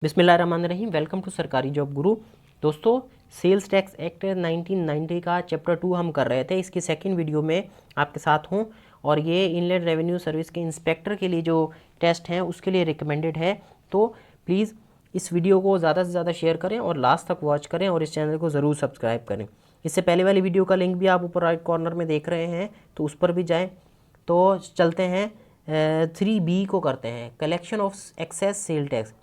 बिस्मिल्लाहिर्रहमानिर्रहीम। Welcome to सरकारी job गुरु। दोस्तों, सेल्स टैक्स एक्ट 1990 का चैप्टर 2 हम कर रहे थे। इसकी सेकंड वीडियो में आपके साथ हूँ और ये इनलैंड रेवेन्यू सर्विस के इंस्पेक्टर के लिए जो टेस्ट हैं उसके लिए रिकमेंडेड है। तो प्लीज़ इस वीडियो को ज़्यादा से ज़्यादा शेयर करें और लास्ट तक वॉच करें और इस चैनल को ज़रूर सब्सक्राइब करें। इससे पहले वाली वीडियो का लिंक भी आप ऊपर राइट कॉर्नर में देख रहे हैं, तो उस पर भी जाएँ। तो चलते हैं 3B को करते हैं, collection of excess sale tax.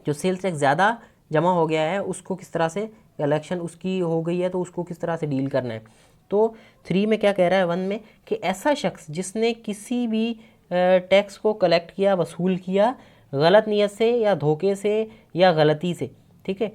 जो सेल्स टैक्स ज़्यादा जमा हो गया है उसको किस तरह से कलेक्शन उसकी हो गई है तो उसको किस तरह से डील करना है। तो 3 में क्या कह रहा है 1 में कि ऐसा शख्स जिसने किसी भी टैक्स को कलेक्ट किया, वसूल किया, गलत नीयत से या धोखे से या गलती से, ठीक है,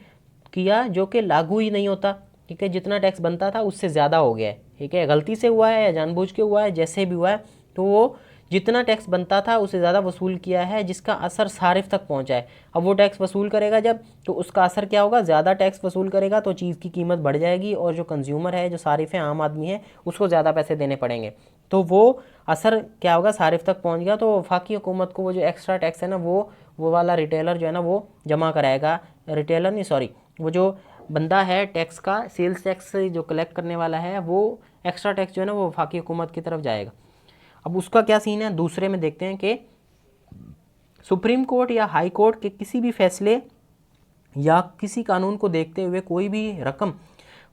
किया, जो कि लागू ही नहीं होता, ठीक है, जितना टैक्स बनता था उससे ज़्यादा हो गया है, ठीक है, गलती से हुआ है या जानबूझ के हुआ है, जैसे भी हुआ है, तो वो जितना टैक्स बनता था उससे ज़्यादा वसूल किया है, जिसका असर सारिफ तक पहुंचा है। अब वो टैक्स वसूल करेगा जब, तो उसका असर क्या होगा, ज़्यादा टैक्स वसूल करेगा तो चीज़ की कीमत बढ़ जाएगी और जो कंज्यूमर है, जो सारिफ है, आम आदमी है, उसको ज़्यादा पैसे देने पड़ेंगे। तो वो असर क्या होगा, सारिफ तक पहुंच गया तो वफाकी हुकूमत को वो जो एक्स्ट्रा टैक्स है ना वो वाला रिटेलर जो है ना वो जमा कराएगा। रिटेलर नहीं, सॉरी, वो जो बंदा है टैक्स का, सेल्स टैक्स जो कलेक्ट करने वाला है, वो एक्स्ट्रा टैक्स जो है ना वो वफाकी हुकूमत की तरफ जाएगा। अब उसका क्या सीन है, दूसरे में देखते हैं कि सुप्रीम कोर्ट या हाई कोर्ट के किसी भी फैसले या किसी कानून को देखते हुए कोई भी रकम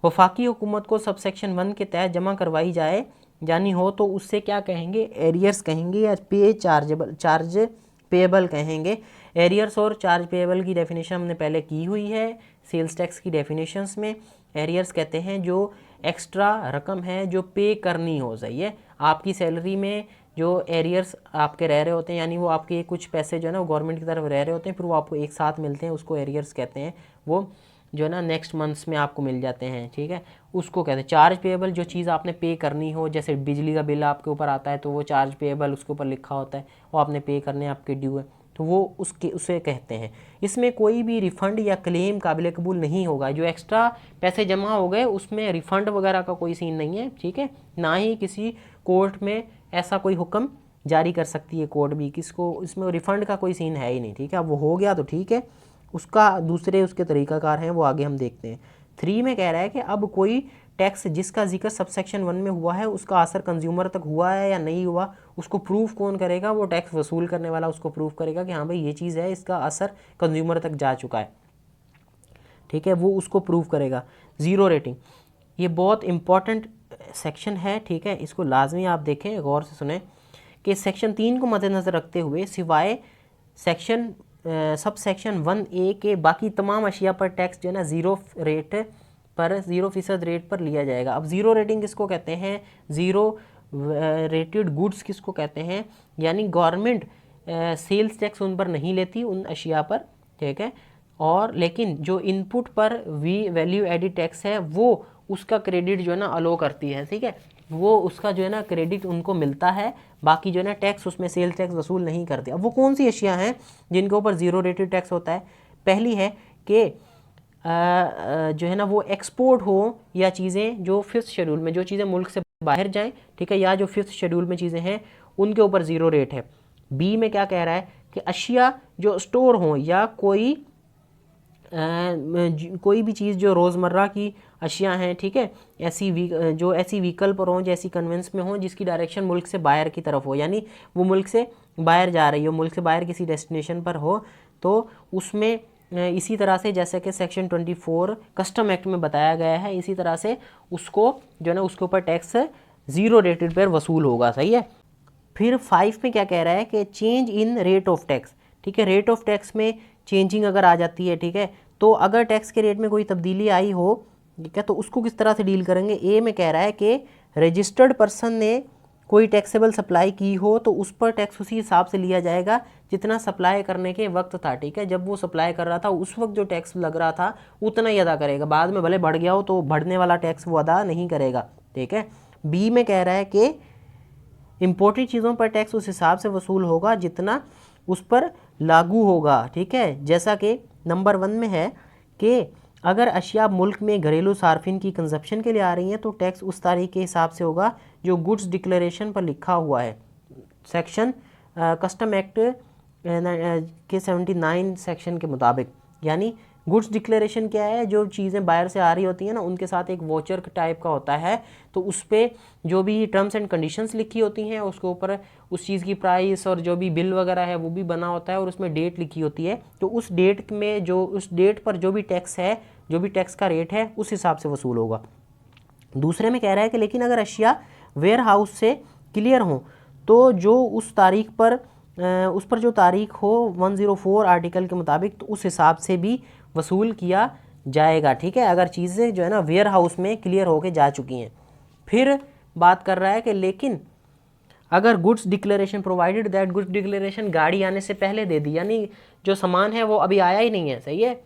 वफाकी हुकूमत को सबसेक्शन 1 के तहत जमा करवाई जानी हो तो उससे क्या कहेंगे, एरियर्स कहेंगे या चार्ज पेएबल कहेंगे। एरियर्स और चार्ज पेएबल की डेफिनेशन हमने पहले की हुई है सेल्स टैक्स की डेफिनेशंस में। एरियर्स कहते हैं जो एक्स्ट्रा रकम है जो पे करनी हो, सही है, आपकी सैलरी में जो एरियर्स आपके रह रहे होते हैं, यानी वो आपके कुछ पैसे जो है ना वो गवर्नमेंट की तरफ रह रहे होते हैं, फिर वो आपको एक साथ मिलते हैं, उसको एरियर्स कहते हैं। वो जो है ना नेक्स्ट मंथ्स में आपको मिल जाते हैं, ठीक है, उसको कहते हैं चार्ज पेएबल। जो चीज़ आपने पे करनी हो, जैसे बिजली का बिल आपके ऊपर आता है तो वो चार्ज पेएबल उसके ऊपर लिखा होता है, वो आपने पे करने आपके ड्यू है, तो वो उसे कहते हैं। इसमें कोई भी रिफ़ंड या क्लेम काबिल कबूल नहीं होगा। जो एक्स्ट्रा पैसे जमा हो गए उसमें रिफ़ंड वगैरह का कोई सीन नहीं है, ठीक है, ना ही किसी कोर्ट में ऐसा कोई हुक्म जारी कर सकती है कोर्ट भी, किसको, इसमें रिफ़ंड का कोई सीन है ही नहीं, ठीक है। अब वो हो गया तो ठीक है, उसका दूसरे उसके तरीक़ाकार हैं वो आगे हम देखते हैं। 3 में कह रहा है कि अब कोई टैक्स जिसका जिक्र सबसेक्शन 1 में हुआ है उसका असर कंज्यूमर तक हुआ है या नहीं हुआ, उसको प्रूफ कौन करेगा, वो टैक्स वसूल करने वाला उसको प्रूफ करेगा कि हाँ भाई ये चीज़ है, इसका असर कंज्यूमर तक जा चुका है, ठीक है, वो उसको प्रूफ करेगा। ज़ीरो रेटिंग, ये बहुत इंपॉर्टेंट सेक्शन है, ठीक है, इसको लाजमी आप देखें, गौर से सुने कि सेक्शन 3 को मद्देनज़र रखते हुए सिवाय सेक्शन सब सेक्शन 1A के बाकी तमाम अशिया पर टैक्स जो है ना 0% रेट पर लिया जाएगा। अब ज़ीरो रेटिंग किसको कहते हैं, ज़ीरो रेटेड गुड्स किसको कहते हैं, यानी गवर्नमेंट सेल्स टैक्स उन पर नहीं लेती, उन अशिया पर, ठीक है, और लेकिन जो इनपुट पर वैल्यू एडिड टैक्स है वो उसका क्रेडिट जो है ना अलो करती है, ठीक है, वो उसका जो है ना क्रेडिट उनको मिलता है, बाकी जो है ना टैक्स उसमें सेल्स टैक्स वसूल नहीं करते। अब वो कौन सी अशिया हैं जिनके ऊपर ज़ीरो रेटेड टैक्स होता है। पहली है कि जो है ना वो एक्सपोर्ट हो या चीज़ें जो 5th शेड्यूल में, जो चीज़ें मुल्क से बाहर जाएं, ठीक है, या जो 5th शेड्यूल में चीज़ें हैं उनके ऊपर ज़ीरो रेट है। बी में क्या कह रहा है कि अशिया जो स्टोर हों या कोई भी चीज़ जो रोज़मर्रा की अशिया हैं, ठीक है, ऐसी व्हीकल पर हों, जैसी कन्वेंस में हों जिसकी डायरेक्शन मुल्क से बाहर की तरफ हो, यानी वो मुल्क से बाहर जा रही हो, मुल्क से बाहर किसी डेस्टिनेशन पर हो, तो उसमें इसी तरह से जैसे कि सेक्शन 24 कस्टम एक्ट में बताया गया है, इसी तरह से उसको जो है ना उसके ऊपर टैक्स ज़ीरो रेटेड पर वसूल होगा, सही है। फिर 5 में क्या कह रहा है कि change in rate of tax, ठीक है, रेट ऑफ टैक्स में चेंजिंग अगर आ जाती है, ठीक है, तो अगर टैक्स के रेट में कोई तब्दीली आई हो, ठीक है, तो उसको किस तरह से डील करेंगे। ए में कह रहा है कि रजिस्टर्ड पर्सन ने कोई टैक्सेबल सप्लाई की हो तो उस पर टैक्स उसी हिसाब से लिया जाएगा जितना सप्लाई करने के वक्त था, ठीक है, जब वो सप्लाई कर रहा था उस वक्त जो टैक्स लग रहा था उतना ही अदा करेगा, बाद में भले बढ़ गया हो तो बढ़ने वाला टैक्स वो अदा नहीं करेगा, ठीक है। बी में कह रहा है कि इम्पोर्टेड चीज़ों पर टैक्स उस हिसाब से वसूल होगा जितना उस पर लागू होगा, ठीक है, जैसा कि नंबर 1 में है कि अगर अशिया मुल्क में घरेलू सार्फिन की कंजप्शन के लिए आ रही हैं तो टैक्स उस तारीख के हिसाब से होगा जो गुड्स डिक्लेरेशन पर लिखा हुआ है। सेक्शन कस्टम एक्ट के 79 सेक्शन के मुताबिक। यानी गुड्स डिक्लेरेशन क्या है, जो चीज़ें बाहर से आ रही होती हैं ना उनके साथ एक वोचर टाइप का होता है, तो उस पर जो भी टर्म्स एंड कंडीशंस लिखी होती हैं उसके ऊपर उस चीज़ की प्राइस और जो भी बिल वगैरह है वो भी बना होता है और उसमें डेट लिखी होती है। तो उस डेट में जो उस डेट पर जो भी टैक्स है, जो भी टैक्स का रेट है उस हिसाब से वसूल होगा। दूसरे में कह रहा है कि लेकिन अगर अशिया वेयर हाउस से क्लियर हो तो जो उस तारीख पर उस पर जो तारीख हो 104 आर्टिकल के मुताबिक, तो उस हिसाब से भी वसूल किया जाएगा। ठीक है, अगर चीज़ें जो है ना वेयर हाउस में क्लियर होके जा चुकी हैं। फिर बात कर रहा है कि लेकिन अगर goods declaration provided that goods declaration गाड़ी आने से पहले दे दी, यानी जो सामान है वो अभी आया ही नहीं है, सही है,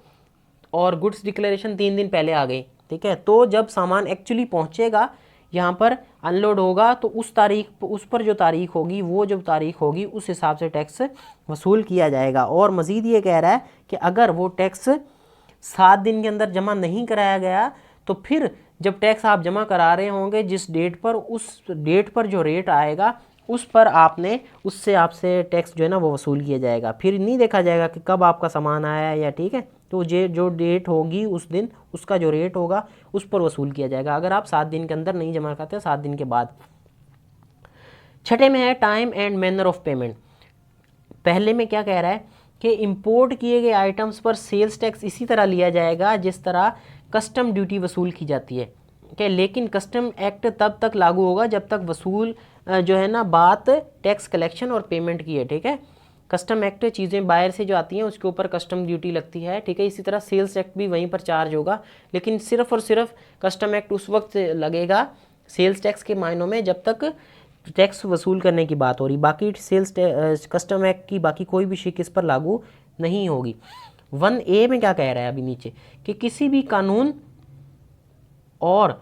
और गुड्स डिक्लेरेशन 3 दिन पहले आ गई, ठीक है, तो जब सामान एक्चुअली पहुंचेगा यहाँ पर अनलोड होगा तो उस तारीख, उस पर जो तारीख होगी, वो जो तारीख होगी उस हिसाब से टैक्स वसूल किया जाएगा। और मज़ीद ये कह रहा है कि अगर वो टैक्स 7 दिन के अंदर जमा नहीं कराया गया तो फिर जब टैक्स आप जमा करा रहे होंगे जिस डेट पर, उस डेट पर जो रेट आएगा उस पर आपने, उससे आपसे टैक्स जो है ना वो वसूल किया जाएगा। फिर नहीं देखा जाएगा कि कब आपका सामान आया है या, ठीक है, तो जो डेट होगी उस दिन उसका जो रेट होगा उस पर वसूल किया जाएगा, अगर आप 7 दिन के अंदर नहीं जमा कराते, 7 दिन के बाद। छठे में है time and manner of payment. पहले में क्या कह रहा है कि इंपोर्ट किए गए आइटम्स पर सेल्स टैक्स इसी तरह लिया जाएगा जिस तरह कस्टम ड्यूटी वसूल की जाती है, कि लेकिन कस्टम एक्ट तब तक लागू होगा जब तक वसूल जो है ना बात टैक्स कलेक्शन और पेमेंट की है। ठीक है, कस्टम एक्ट चीज़ें बाहर से जो आती हैं उसके ऊपर कस्टम ड्यूटी लगती है, ठीक है, इसी तरह सेल्स एक्ट भी वहीं पर चार्ज होगा, लेकिन सिर्फ और सिर्फ कस्टम एक्ट उस वक्त लगेगा सेल्स टैक्स के मायनों में जब तक टैक्स वसूल करने की बात हो रही, बाकी सेल्स कस्टम एक्ट की बाकी कोई भी शिक इस पर लागू नहीं होगी। 1A में क्या कह रहा है अभी नीचे, कि किसी भी कानून और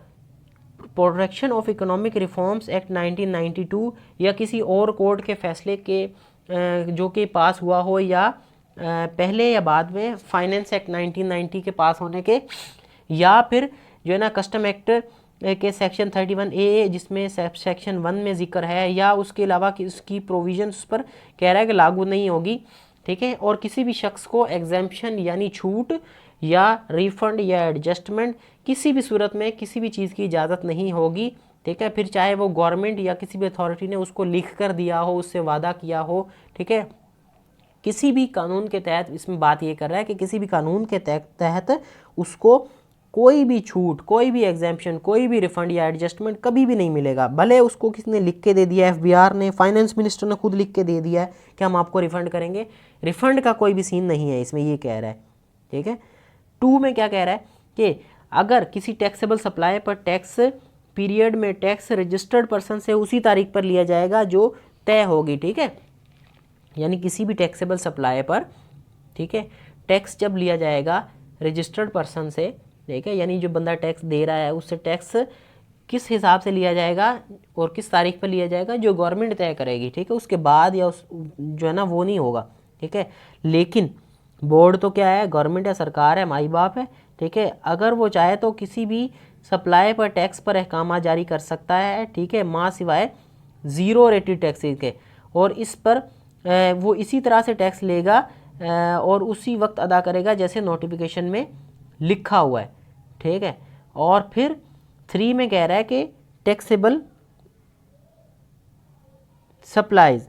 protection of economic reforms act 1992 या किसी और कोर्ट के फैसले के जो कि पास हुआ हो या पहले या बाद में फाइनेंस एक्ट 1990 के पास होने के, या फिर जो है ना कस्टम एक्ट के सेक्शन 31A जिसमें सेक्शन 1 में जिक्र है, या उसके अलावा उसकी प्रोविजन उस पर कह रहा है कि लागू नहीं होगी। ठीक है, और किसी भी शख्स को एग्जेम्पशन यानी छूट या रिफंड या एडजस्टमेंट किसी भी सूरत में किसी भी चीज़ की इजाज़त नहीं होगी। ठीक है, फिर चाहे वो गवर्नमेंट या किसी भी अथॉरिटी ने उसको लिख कर दिया हो, उससे वादा किया हो, ठीक है, किसी भी कानून के तहत, इसमें बात ये कर रहा है कि किसी भी कानून के तहत उसको कोई भी छूट, कोई भी एग्जेम्पशन, कोई भी रिफंड या एडजस्टमेंट कभी भी नहीं मिलेगा, भले उसको किसने लिख के दे दिया, FBR ने, फाइनेंस मिनिस्टर ने खुद लिख के दे दिया है कि हम आपको रिफंड करेंगे, रिफंड का कोई भी सीन नहीं है इसमें, ये कह रहा है। ठीक है, 2 में क्या कह रहा है कि अगर किसी टैक्सेबल सप्लाई पर टैक्स पीरियड में टैक्स रजिस्टर्ड पर्सन से उसी तारीख पर लिया जाएगा जो तय होगी। ठीक है, यानी किसी भी टैक्सेबल सप्लाई पर, ठीक है, टैक्स जब लिया जाएगा रजिस्टर्ड पर्सन से, ठीक है, यानी जो बंदा टैक्स दे रहा है उससे टैक्स किस हिसाब से लिया जाएगा और किस तारीख पर लिया जाएगा जो गवर्नमेंट तय करेगी। ठीक है, उसके बाद या उस जो है ना वो नहीं होगा। ठीक है, लेकिन बोर्ड तो क्या है, गवर्नमेंट है, सरकार है, माई बाप है। ठीक है, अगर वो चाहे तो किसी भी सप्लाई पर टैक्स पर अहकाम जारी कर सकता है, ठीक है, माँ सिवाय ज़ीरो रेटेड टैक्सेस के, और इस पर वो इसी तरह से टैक्स लेगा और उसी वक्त अदा करेगा जैसे नोटिफिकेशन में लिखा हुआ है। ठीक है, और फिर 3 में कह रहा है कि टैक्सेबल सप्लाईज,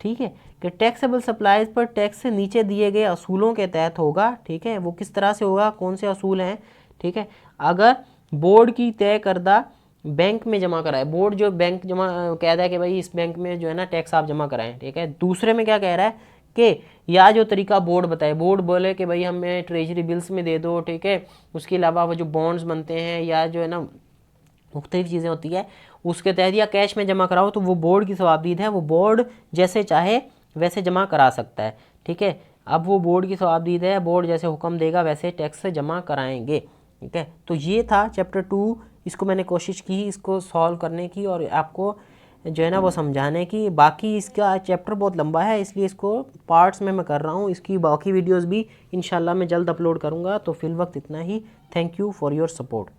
ठीक है, कि टैक्सेबल सप्लाईज पर टैक्स से नीचे दिए गए असूलों के तहत होगा। ठीक है, वो किस तरह से होगा, कौन से असूल हैं। ठीक है, अगर बोर्ड की तय करदा बैंक में जमा कराए, बोर्ड जो बैंक जमा कहता है कि भाई इस बैंक में जो है ना टैक्स आप जमा कराएं। ठीक है, दूसरे में क्या कह रहा है कि या जो तरीका बोर्ड बताए, बोर्ड बोले कि भाई हमें ट्रेजरी बिल्स में दे दो, ठीक है, उसके अलावा वो जो बॉन्ड्स बनते हैं या जो है ना मुख्तलिफ चीज़ें होती है उसके तहत, या कैश में जमा कराओ, तो वो बोर्ड की सवाबदीद है, वो बोर्ड जैसे चाहे वैसे जमा करा सकता है। ठीक है, अब वो बोर्ड की सवाबदीद है, बोर्ड जैसे हुक्म देगा वैसे टैक्स जमा कराएंगे। ठीक है, तो ये था चैप्टर 2, इसको मैंने कोशिश की इसको सॉल्व करने की और आपको जो है ना वो समझाने की। बाकी इसका चैप्टर बहुत लंबा है इसलिए इसको पार्ट्स में मैं कर रहा हूँ, इसकी बाकी वीडियोस भी इंशाल्लाह मैं जल्द अपलोड करूँगा। तो फिल वक्त इतना ही, thank you for your support.